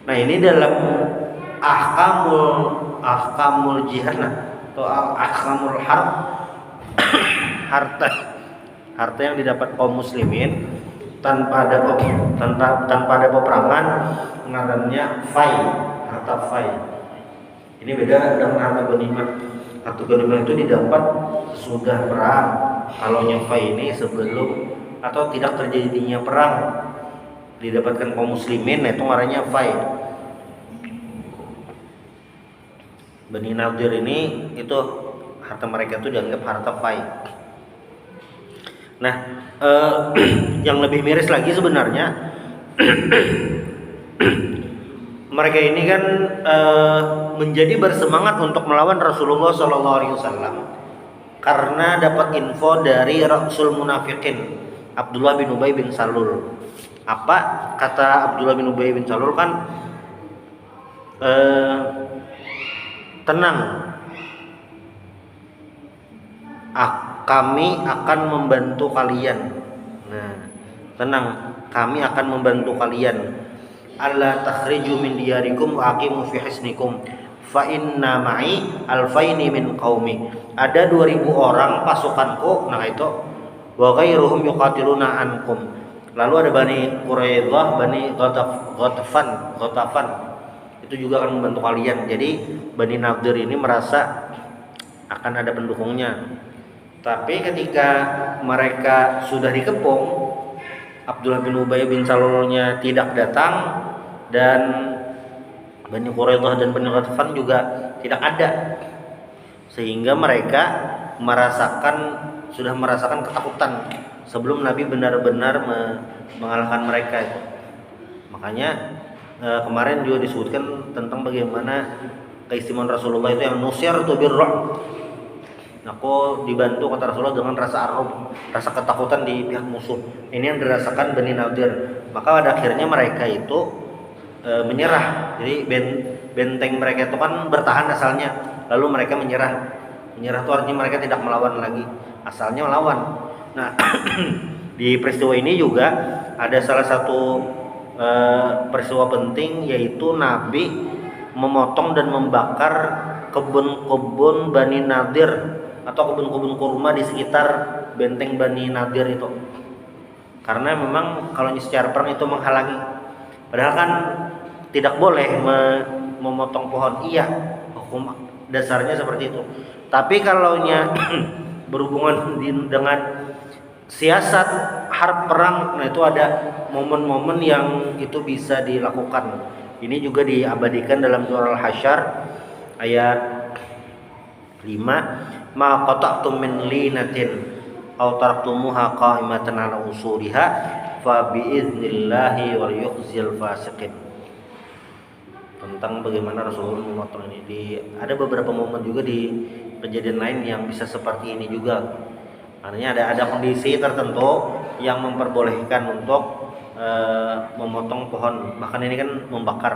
Nah, ini dalam ahkamul jihad atau ahkamul harb, harta harta yang didapat kaum muslimin tanpa ada peperangan, ngarannya fai, harta fai. Ini beda dengan harta ghanimah. Harta ghanimah itu didapat sudah perang. Kalau fai ini sebelum atau tidak terjadinya perang didapatkan kaum muslimin, itu ngarannya fai. Bani Nadir ini itu harta mereka itu dianggap harta fai. Nah, yang lebih miris lagi sebenarnya mereka ini kan menjadi bersemangat untuk melawan Rasulullah SAW karena dapat info dari Rasul Munafikin Abdullah bin Ubay bin Salul. Apa kata Abdullah bin Ubay bin Salul kan, tenang, kami akan membantu kalian. Nah, tenang, kami akan membantu kalian. Alla takhriju min diyarikum wa aqimu fi hisnikum fa inna ma'i alfaini min qaumi. Ada 2000 orang pasukanku, nah itu wa ghairuhum yuqatiluna ankum. Lalu ada Bani Quraidah, Bani Ghatafan itu juga akan membantu kalian. Jadi Bani Nadir ini merasa akan ada pendukungnya. Tapi ketika mereka sudah dikepung, Abdullah bin Ubay bin Salulnya tidak datang dan Bani Quraidah dan Bani Ghatafan juga tidak ada, sehingga mereka sudah merasakan ketakutan sebelum Nabi benar-benar mengalahkan mereka itu. Makanya kemarin juga disebutkan tentang bagaimana keistimewaan Rasulullah itu yang nusirtu birru'b. Aku dibantu kata Rasulullah dengan rasa arub, rasa ketakutan di pihak musuh. Ini yang dirasakan Bani Nadir. Maka pada akhirnya mereka itu menyerah. Jadi benteng mereka itu kan bertahan asalnya, lalu mereka menyerah. Menyerah itu artinya mereka tidak melawan lagi, asalnya melawan. Nah, di peristiwa ini juga ada salah satu peristiwa penting, yaitu Nabi memotong dan membakar kebun-kebun Bani Nadir atau kebun-kebun kurma di sekitar benteng Bani Nadir itu. Karena memang kalau secara perang itu menghalangi. Padahal kan tidak boleh memotong pohon. Iya, hukum dasarnya seperti itu. Tapi kalau berhubungan dengan siasat harb perang, nah itu ada momen-momen yang itu bisa dilakukan. Ini juga diabadikan dalam surah Al-Hasyr ayat 5. Ma qata'tum min linatin aw taraktumuha qa'imatan 'ala usuriha fa bi'idznillah wal yukhzil fasiqin. Tentang bagaimana Rasulullah memotong ini. Ada beberapa momen juga di kejadian lain yang bisa seperti ini juga. Artinya ada kondisi tertentu yang memperbolehkan untuk memotong pohon, bahkan ini kan membakar.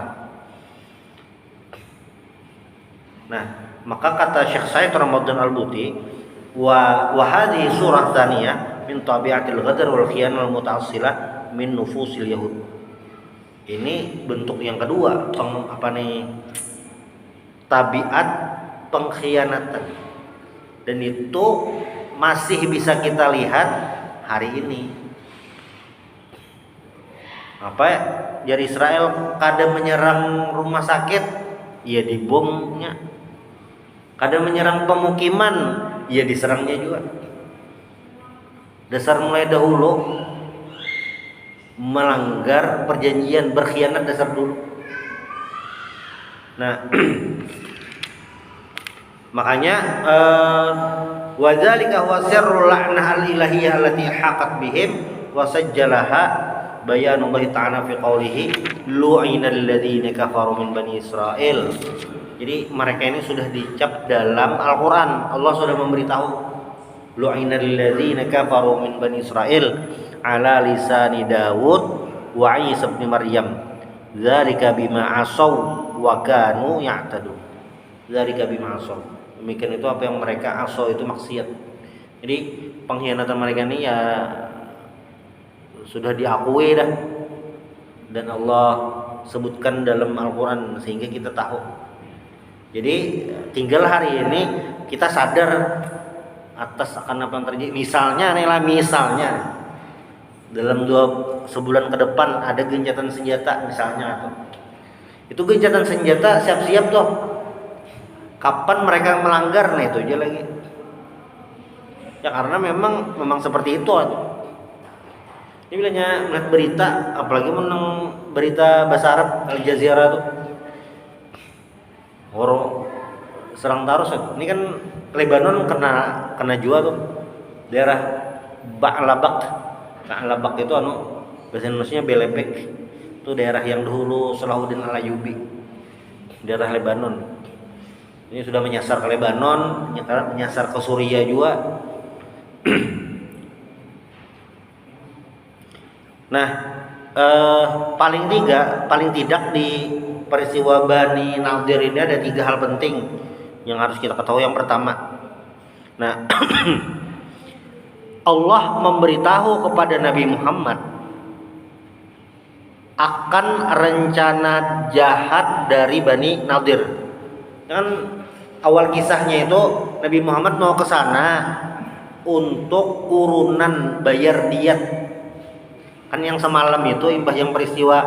Nah, maka kata Syekh Said Ramadan Al-Buti, wa hadhihi surah tsaniyah min tabi'atil ghadar wal khiyanah al muta'assilah min nufusil yahud. Ini bentuk yang kedua, tabiat pengkhianatan. Dan itu masih bisa kita lihat hari ini. Dari Israel kadang menyerang rumah sakit, ya dibomnya. Kadang menyerang pemukiman, ya diserangnya juga. Dasar mulai dahulu melanggar perjanjian, berkhianat dasar dulu. Nah, makanya wadzalika huwa sirrul la'nah al-ilahiyyah allati haqat bihim wa sajjalaha bayanullah ta'ala fi qawlihi lu'inal ladzina kafaru min bani Israil. Jadi mereka ini sudah dicap dalam Al-Qur'an. Allah sudah memberitahu lu'inal ladzina kafaru min bani Israil ala lisani Dawud wa Isa bin Maryam. Dzalika bima asaw wa kanu ya'tadun. Dzalika bima asaw. Demikian itu apa yang mereka asaw itu maksiat. Jadi pengkhianatan mereka ini ya sudah diakui dah, dan Allah sebutkan dalam Al-Quran sehingga kita tahu. Jadi tinggal hari ini kita sadar atas akan apa yang terjadi. Misalnya dalam sebulan ke depan ada gencatan senjata misalnya, itu gencatan senjata siap-siap tuh. Kapan mereka melanggar, nah itu aja lagi. Ya karena memang seperti itu. Ini bilangnya melihat berita, apalagi menang berita bahasa Arab Al Jazeera tuh, serang terus. Ini kan Lebanon kena jua tuh, daerah Ba'labak itu bahasa Indonesia Belepek, itu daerah yang dahulu Salahuddin Al-Ayyubi, daerah Lebanon. Ini sudah menyasar ke Lebanon, menyasar ke Suriah juga. Nah, paling tidak di peristiwa Bani Nadir ini ada 3 hal penting yang harus kita ketahui. Yang pertama, nah Allah memberitahu kepada Nabi Muhammad akan rencana jahat dari Bani Nadir. Kan awal kisahnya itu Nabi Muhammad mau ke sana untuk urunan bayar diat. Kan yang semalam itu yang peristiwa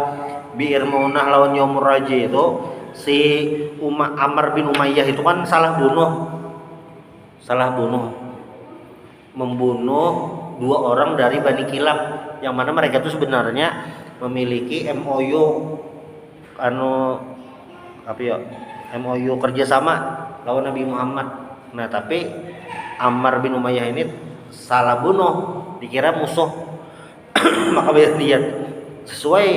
Bi'ir Maunah lawan Yaumur Raji itu, si Ammar bin Umayyah itu kan salah bunuh, membunuh 2 orang dari Bani Kilab, yang mana mereka itu sebenarnya memiliki MOU kerjasama lawan Nabi Muhammad. Nah tapi Ammar bin Umayyah ini salah bunuh, dikira musuh. Maka bayar diat sesuai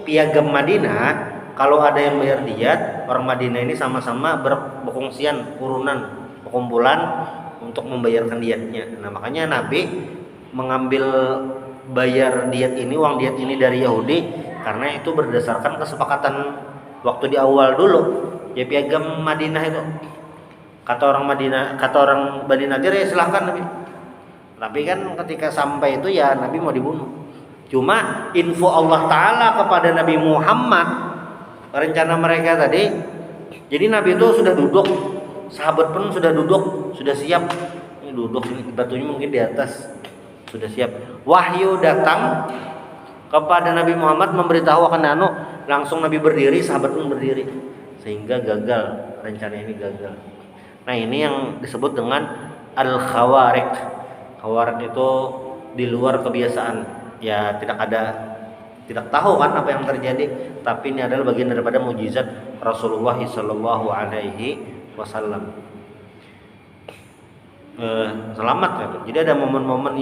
piagam Madinah. Kalau ada yang bayar diat, orang Madinah ini sama-sama berkongsian perkumpulan untuk membayarkan diatnya. Nah makanya Nabi mengambil bayar diat ini, uang diat ini dari Yahudi, karena itu berdasarkan kesepakatan waktu di awal dulu ya, piagam Madinah itu. Kata orang Bani Nadir ya silahkan Nabi. Tapi kan ketika sampai itu ya Nabi mau dibunuh. Cuma info Allah Ta'ala kepada Nabi Muhammad rencana mereka tadi. Jadi Nabi itu sudah duduk, sahabat pun sudah duduk, sudah siap. Ini duduk, batunya mungkin di atas, sudah siap. Wahyu datang kepada Nabi Muhammad memberitahu akan langsung Nabi berdiri, sahabat pun berdiri, sehingga gagal, rencana ini gagal. Nah ini yang disebut dengan al-khawariq. Khawarij itu di luar kebiasaan, ya tidak tahu kan apa yang terjadi, tapi ini adalah bagian daripada mukjizat Rasulullah sallallahu alaihi wasallam. Selamat gitu. Jadi ada momen-momen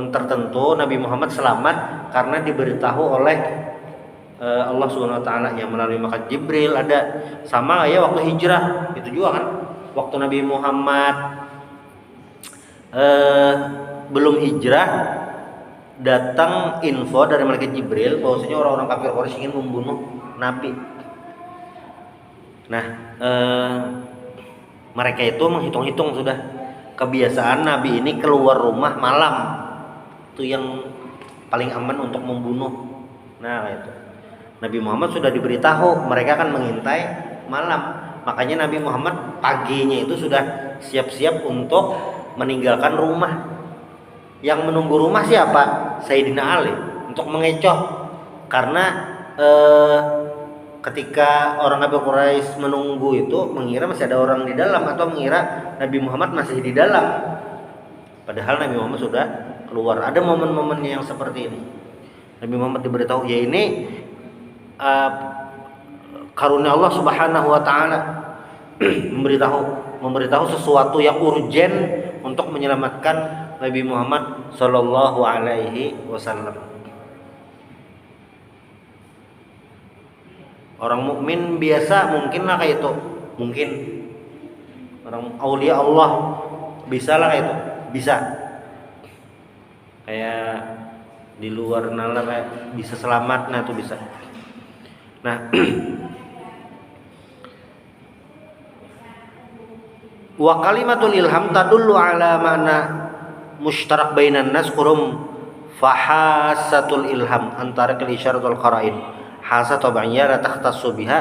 tertentu Nabi Muhammad selamat karena diberitahu oleh Allah Subhanahu wa taala yang melalui malaikat Jibril. Ada sama ya waktu hijrah itu juga kan, waktu Nabi Muhammad belum hijrah, datang info dari malaikat Jibril bahwasanya orang-orang kafir Quraisy ingin membunuh Nabi. Nah, mereka itu menghitung-hitung sudah kebiasaan Nabi ini keluar rumah malam, itu yang paling aman untuk membunuh. Nah itu Nabi Muhammad sudah diberitahu mereka akan mengintai malam, makanya Nabi Muhammad paginya itu sudah siap-siap untuk meninggalkan rumah. Yang menunggu rumah siapa? Sayyidina Ali, untuk mengecoh. Karena ketika orang kafir Quraisy menunggu itu mengira masih ada orang di dalam, atau mengira Nabi Muhammad masih di dalam, padahal Nabi Muhammad sudah keluar. Ada momen-momen yang seperti ini. Nabi Muhammad diberitahu ya ini karunia Allah Subhanahu wa taala memberitahu sesuatu yang urgen untuk menyelamatkan Nabi Muhammad sallallahu alaihi wasallam. Orang mukmin biasa mungkinlah kayak itu, mungkin orang aulia Allah bisalah kayak itu, bisa kayak di luar nalar kayak bisa selamat, nah itu bisa. Nah wa kalimatul ilham tadullu ala mana mushtarak bainan nas kurum fahasatul ilham antara kal isyaratul qara'in hasa tabi'iyya la takhtassu biha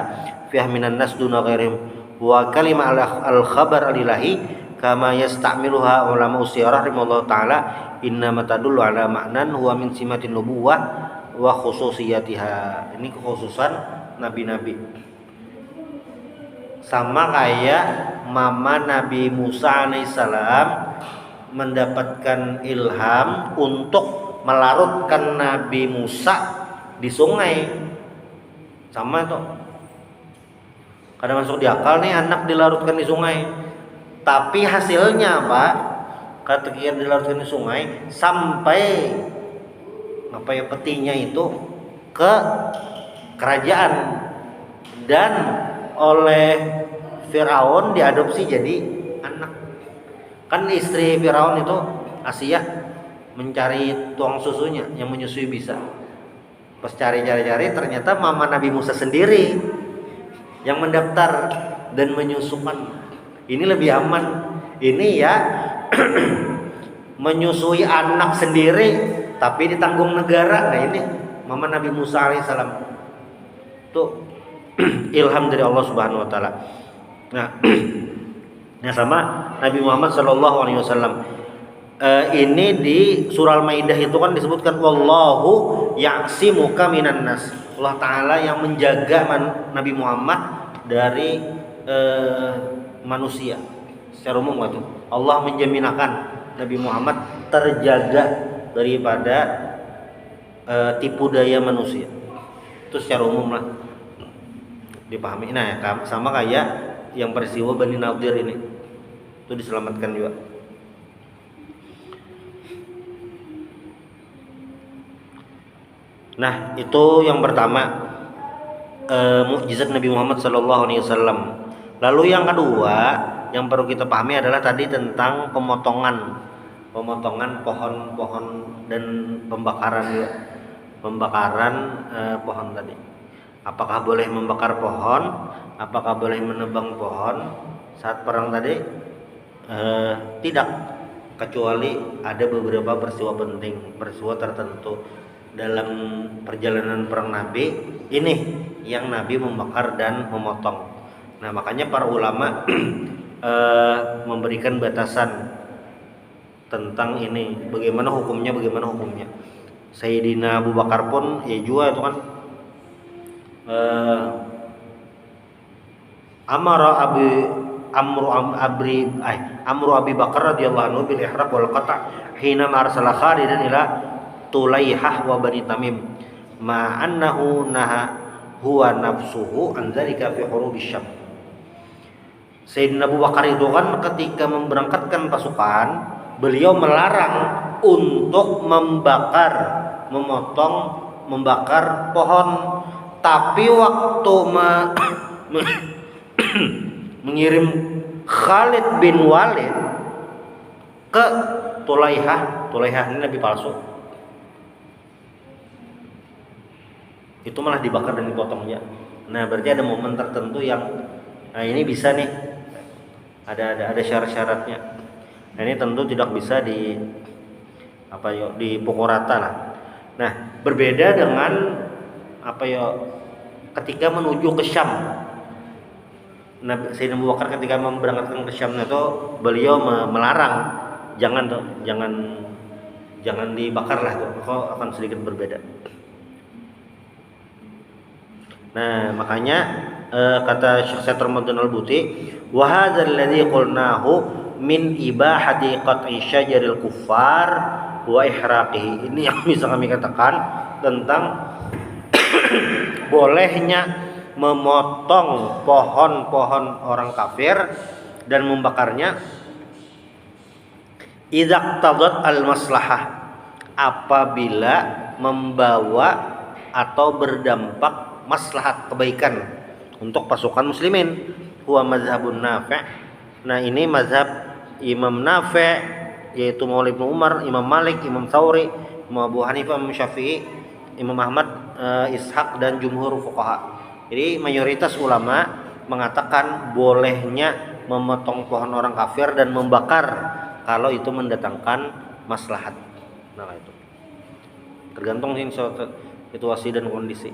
fi minan nas duna ghairihim wa kalimah al-khabar al-ilahi kama yasta'miluha ulama usirah rahimallahu taala inna matadullu ala ma'nan huwa min simatin nubuwah wa khususiyatiha. Ini kekhususan nabi-nabi. Sama kayak mama Nabi Musa alaihissalam mendapatkan ilham untuk melarutkan Nabi Musa di sungai. Sama tuh. Kadang masuk di akal nih anak dilarutkan di sungai. Tapi hasilnya apa? Ketika dilarutkan di sungai sampai petinya itu ke kerajaan dan oleh Firaun diadopsi jadi anak. Kan istri Firaun itu Asiyah mencari tuang susunya yang menyusui bisa. Pas cari ternyata mama Nabi Musa sendiri yang mendaftar dan menyusukan. Ini lebih aman. Ini ya menyusui anak sendiri tapi ditanggung negara. Nah ini mama Nabi Musa alaihissalam tuh ilham dari Allah Subhanahu wa taala. Nah, sama Nabi Muhammad sallallahu alaihi wasallam. Ini di surah Al-Maidah itu kan disebutkan wallahu ya'simuka minan nas. Allah taala yang menjaga Nabi Muhammad dari manusia. Secara umum itu Allah menjaminakan Nabi Muhammad terjaga daripada tipu daya manusia. Itu secara umum lah dipahami. Nah, sama kayak yang peristiwa Bani Nadir ini, itu diselamatkan juga. Nah, itu yang pertama, mukjizat Nabi Muhammad SAW. Lalu yang kedua yang perlu kita pahami adalah tadi tentang pemotongan pohon-pohon dan pembakaran juga. Pembakaran pohon tadi. Apakah boleh membakar pohon? Apakah boleh menebang pohon saat perang tadi? Tidak, kecuali ada beberapa peristiwa penting, peristiwa tertentu dalam perjalanan perang Nabi. Ini yang Nabi membakar dan memotong. Nah, makanya para ulama memberikan batasan tentang ini, bagaimana hukumnya. Sayyidina Abu Bakar pun ya juga itu kan Amru Abi Bakar radhiyallahu anhu bil ihraq wal qata' hina arsala Khalidan ila Tulaihah wa Bani Tamim ma annahu naha huwa nafsuhu an dzalika fi hurubisy Syam. Sayyidina Abu Bakar itu kan ketika memberangkatkan pasukan, beliau melarang untuk membakar pohon. Tapi waktu mengirim Khalid bin Walid ke Tulaihah ini nabi palsu, itu malah dibakar dan dipotongnya. Nah, berarti ada momen tertentu yang ini bisa nih, ada syarat-syaratnya. Nah, ini tentu tidak bisa dipukul rata lah. Nah, berbeda dengan ketika menuju ke Syam. Sayyidina Abu Bakar ketika memberangkatkan ke Syam itu beliau melarang jangan dibakar lah, kok akan sedikit berbeda. Nah, makanya kata Syekh Said Ramadan Al-Buti, wa hadzal ladzi qulnahu min ibahati qat'i syajaril kuffar wa ihraqihi. Ini yang bisa kami katakan tentang bolehnya memotong pohon-pohon orang kafir dan membakarnya idza qtadat al-maslahah, apabila membawa atau berdampak maslahat kebaikan untuk pasukan muslimin. Huwa mazhabun Nafi'. Nah, ini mazhab Imam Nafi', yaitu Maula Ibnu Umar, Imam Malik, Imam Tsauri, Imam Abu Hanifah, Imam Syafi'i, Imam Ahmad, Ishaq dan jumhur fuqaha. Jadi mayoritas ulama mengatakan bolehnya memotong pohon orang kafir dan membakar kalau itu mendatangkan maslahat. Nah, itu tergantung situasi dan kondisi.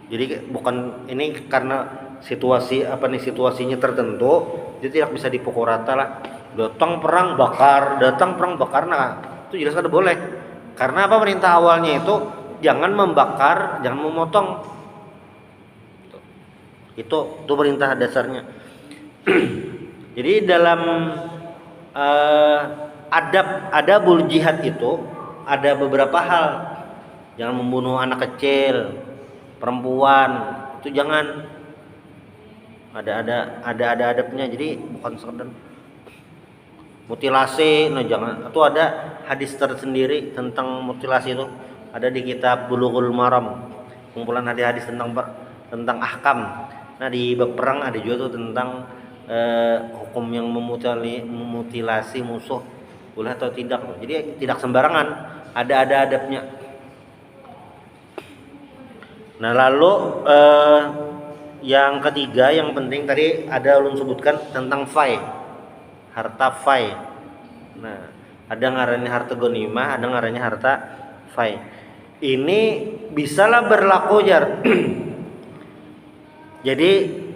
Jadi bukan ini karena situasinya tertentu, dia tidak bisa dipukul rata lah. Datang perang bakar, nah itu jelas kada boleh. Karena apa, perintah awalnya itu jangan membakar, jangan memotong. Itu perintah dasarnya. Jadi dalam adabul jihad itu ada beberapa hal. Jangan membunuh anak kecil, perempuan, itu jangan. Ada adabnya. Jadi bukan sekedar mutilasi, nah jangan. Itu ada hadis tersendiri tentang mutilasi itu. Ada di kitab Bulughul Maram, kumpulan hadis tentang ahkam. Nah di bab perang ada juga tuh tentang hukum yang memutilasi musuh, boleh atau tidak. Jadi tidak sembarangan, ada adabnya. Nah lalu yang ketiga yang penting tadi ada ulun sebutkan tentang fai, harta fai. Nah ada ngarannya harta ghanimah, ada ngarannya harta fai. Ini bisalah berlaku jar. Jadi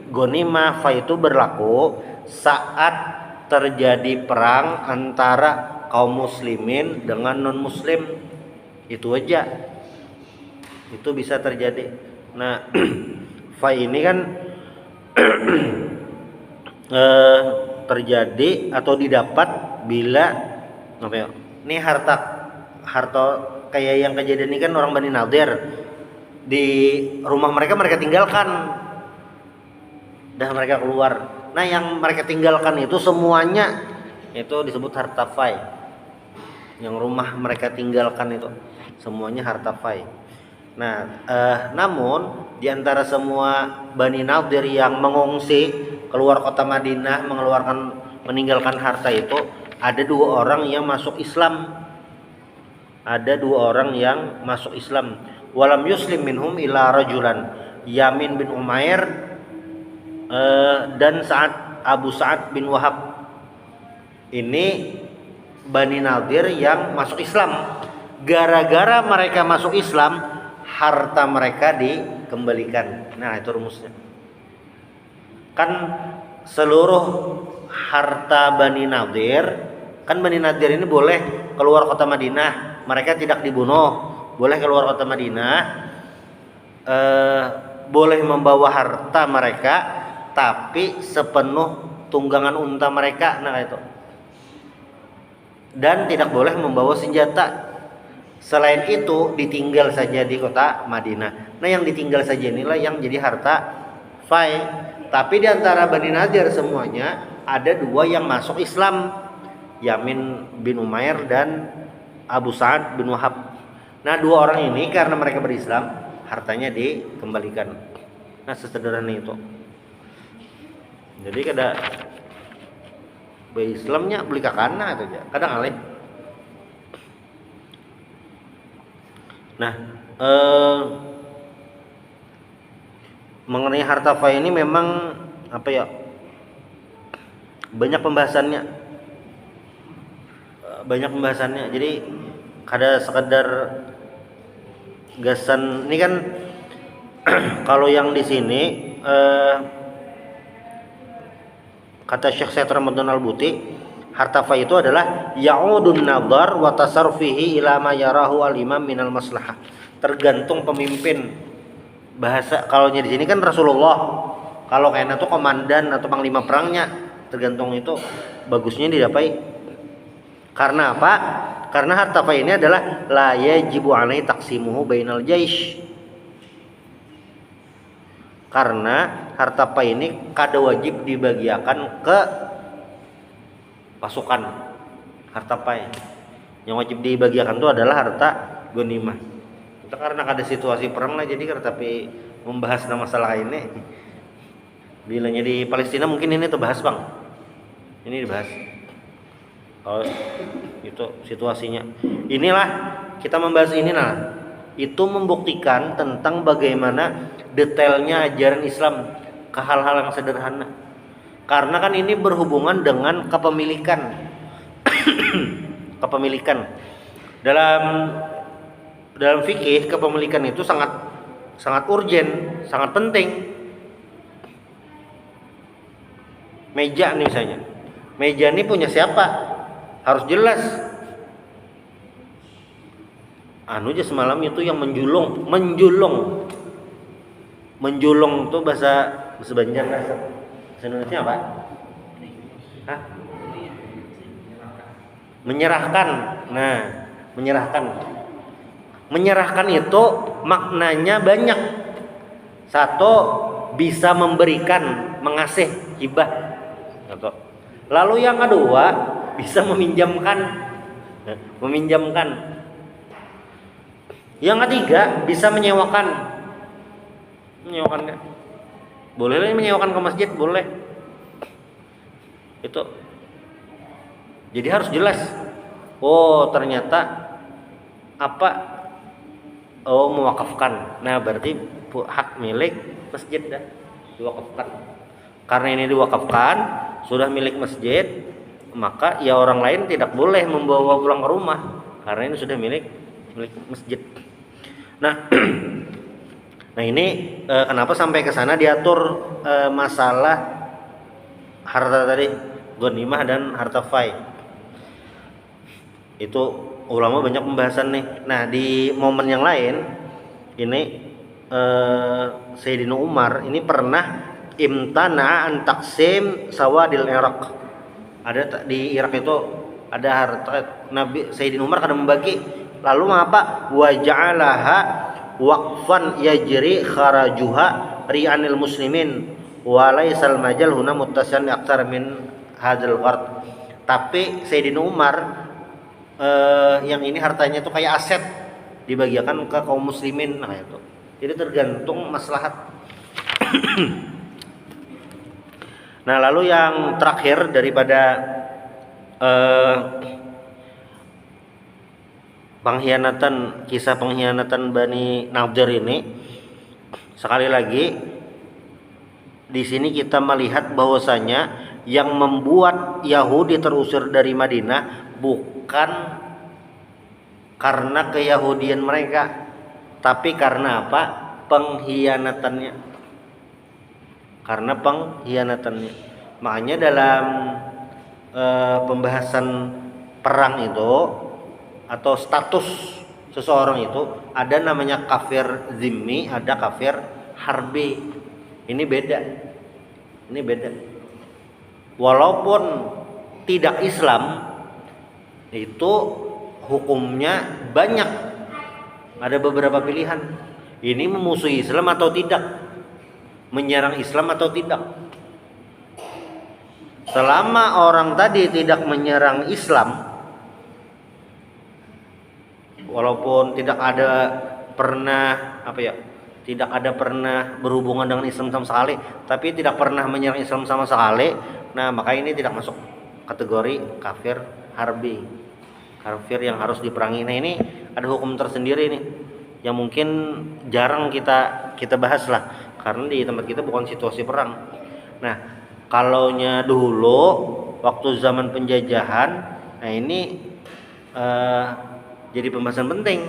ghanimah fai itu berlaku saat terjadi perang antara kaum muslimin dengan non muslim, itu aja. Itu bisa terjadi. Nah fai ini kan terjadi atau didapat bila apa ya? Ini harta kayak yang kejadian ini kan orang Bani Nadir, di rumah mereka tinggalkan, dah mereka keluar. Nah yang mereka tinggalkan itu semuanya itu disebut harta fai. Yang rumah mereka tinggalkan itu semuanya harta fai. Nah namun diantara semua Bani Nadir yang mengungsi keluar kota Madinah, meninggalkan harta itu, ada 2 orang yang masuk Islam. Walam yuslim minhum ila rajulan, Yamin bin Umair dan Abu Sa'ad bin Wahab. Ini Bani Nadir yang masuk Islam. Gara-gara mereka masuk Islam, harta mereka dikembalikan. Nah itu rumusnya. Kan seluruh harta Bani Nadir, kan Bani Nadir ini boleh keluar kota Madinah, mereka tidak dibunuh, boleh keluar kota Madinah, boleh membawa harta mereka, tapi sepenuh tunggangan unta mereka. Nah itu. Dan tidak boleh membawa senjata. Selain itu ditinggal saja di kota Madinah. Nah yang ditinggal saja inilah yang jadi harta fai. Tapi di antara Bani Nadir semuanya ada 2 yang masuk Islam, Yamin bin Umair dan Abu Sa'ad bin Wahab. Nah 2 orang ini karena mereka berislam, hartanya dikembalikan. Nah sesederhana itu. Jadi kada berislamnya beli kakana itu aja, kadang alih. Nah mengenai harta fai ini memang apa ya, banyak pembahasannya. Jadi kada sekedar gasan ini kan. Kalau yang di sini kata Syekh Said Ramadan Al-Buti, harta fai itu adalah ya'udun nadhar wa tasarrufihi ila ma yarahu al-imam minal maslahah. Tergantung pemimpin. Bahasa kalaunya di sini kan Rasulullah. Kalau kayaknya tuh komandan atau panglima perangnya, tergantung itu bagusnya didapai. Karena apa? Karena harta fai ini adalah la yajibu alai taqsimuhu bainal jaish. Karena harta fai ini kada wajib dibagiakan ke pasukan. Harta fai yang wajib dibagiakan itu adalah harta ghanimah. Itu karena ada situasi perang lah, jadi tapi membahas masalah ini. Bilanya di Palestina mungkin ini terbahas bang. Ini dibahas. Oh, itu situasinya. Inilah kita membahas ini. Nah, itu membuktikan tentang bagaimana detailnya ajaran Islam ke hal-hal yang sederhana. Karena kan ini berhubungan dengan kepemilikan. Kepemilikan. Dalam fikih kepemilikan itu sangat urgen. sangat penting. Meja nih misalnya, meja ini punya siapa? Harus jelas. Anu aja semalam itu yang menjulung itu bahasa Banjar, bahasa Indonesia apa? Hah? Menyerahkan. Nah, menyerahkan itu maknanya banyak. Satu, bisa memberikan, mengasih, hibah. Lalu yang kedua, bisa meminjamkan. Yang ketiga, bisa menyewakan. Menyewakan. Boleh lah menyewakan ke masjid, boleh. Itu. Jadi harus jelas. Oh, ternyata apa? Oh, mewakafkan. Nah, berarti hak milik masjid dah, diwakafkan. Karena ini diwakafkan, sudah milik masjid, maka ya orang lain tidak boleh membawa pulang ke rumah karena ini sudah milik masjid. Nah, nah ini kenapa sampai ke sana diatur masalah harta tadi, ghanimah dan harta fai. Itu ulama banyak pembahasan nih. Nah, di momen yang lain ini Sayyidina Umar ini pernah imtana an taksim sawadil Irak. Ada di Irak itu ada harta Nabi Sayyidina Umar kadang membagi, lalu apa? Wa ja'alaha waqfan yajri kharajuha ri'anil muslimin wa laisal majal huna muttasian aktsar min hadzal qard. Tapi Sayyidina Umar yang ini hartanya itu kayak aset dibagikan ke kaum muslimin. Nah itu. Jadi tergantung maslahat. Nah, lalu yang terakhir daripada kisah pengkhianatan Bani Nadir ini, sekali lagi di sini kita melihat bahwasanya yang membuat Yahudi terusir dari Madinah bukan karena keyahudian mereka, tapi karena apa? Pengkhianatannya. Makanya dalam pembahasan perang itu atau status seseorang itu ada namanya kafir zimmi, ada kafir harbi. Ini beda. Walaupun tidak Islam, itu hukumnya banyak. Ada beberapa pilihan. Ini memusuhi Islam atau tidak, menyerang Islam atau tidak. Selama orang tadi tidak menyerang Islam, walaupun tidak ada pernah berhubungan dengan Islam sama sekali, tapi tidak pernah menyerang Islam sama sekali, nah maka ini tidak masuk kategori kafir harbi, kafir yang harus diperangi. Nah ini ada hukum tersendiri nih yang mungkin jarang kita bahas lah, karena di tempat kita bukan situasi perang. Nah, kalaunya dulu waktu zaman penjajahan, nah ini jadi pembahasan penting.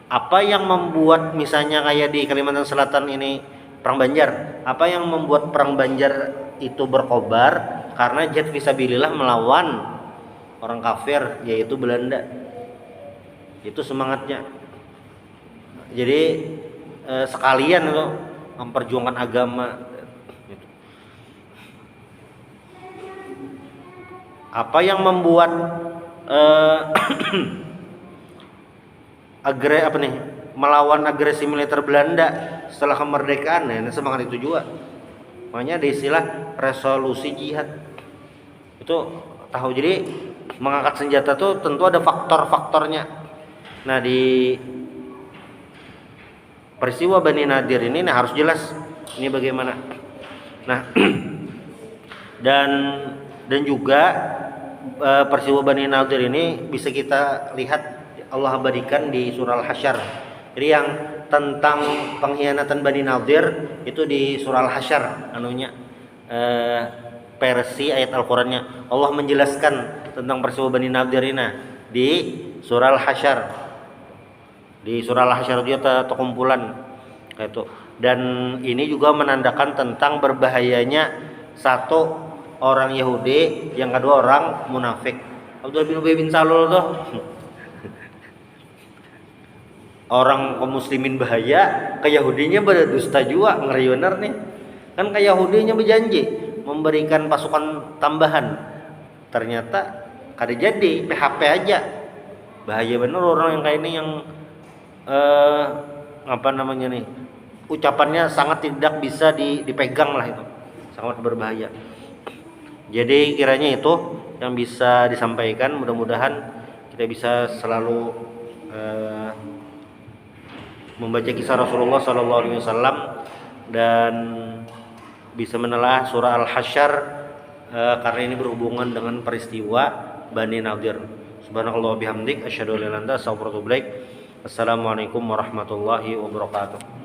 Apa yang membuat misalnya kayak di Kalimantan Selatan ini perang Banjar, apa yang membuat perang Banjar itu berkobar? Karena jihad fisabilillah melawan orang kafir, yaitu Belanda. Itu semangatnya. Jadi sekalian itu memperjuangkan agama. Apa yang membuat melawan agresi militer Belanda setelah kemerdekaan? Nah, semangat itu juga. Makanya ada istilah resolusi jihad. Itu tahu, jadi mengangkat senjata itu tentu ada faktor-faktornya. Nah, di peristiwa Bani Nadir ini harus jelas ini bagaimana. Nah, dan juga peristiwa Bani Nadir ini bisa kita lihat Allah abadikan di surah Al-Hasyr. Jadi yang tentang pengkhianatan Bani Nadir itu di surah Al-Hasyr versi ayat Al-Qur'annya. Allah menjelaskan tentang peristiwa Bani Nadir ini di surah Al-Hasyr. Di surah Al-Hasyr itu kumpulan Kayak itu. Dan ini juga menandakan tentang berbahayanya satu orang Yahudi, yang kedua orang munafik. Abdullah bin Ubay bin Salul tuh orang kaum muslimin bahaya, ke Yahudinya berdusta juga, ngeri bener nih. Kan ke Yahudinya berjanji memberikan pasukan tambahan. Ternyata kada jadi, PHP aja. Bahaya bener orang yang kayak ini, yang apa namanya nih? Ucapannya sangat tidak bisa dipegang lah itu. Sangat berbahaya. Jadi kiranya itu yang bisa disampaikan, mudah-mudahan kita bisa selalu membaca kisah Rasulullah SAW dan bisa menelah surah Al-Hasyr karena ini berhubungan dengan peristiwa Bani Nadir. Subhanallah bihamdik, asyhadu an la ilaha illa anta, astaghfiruka wa atubu ilaik. Assalamualaikum warahmatullahi wabarakatuh.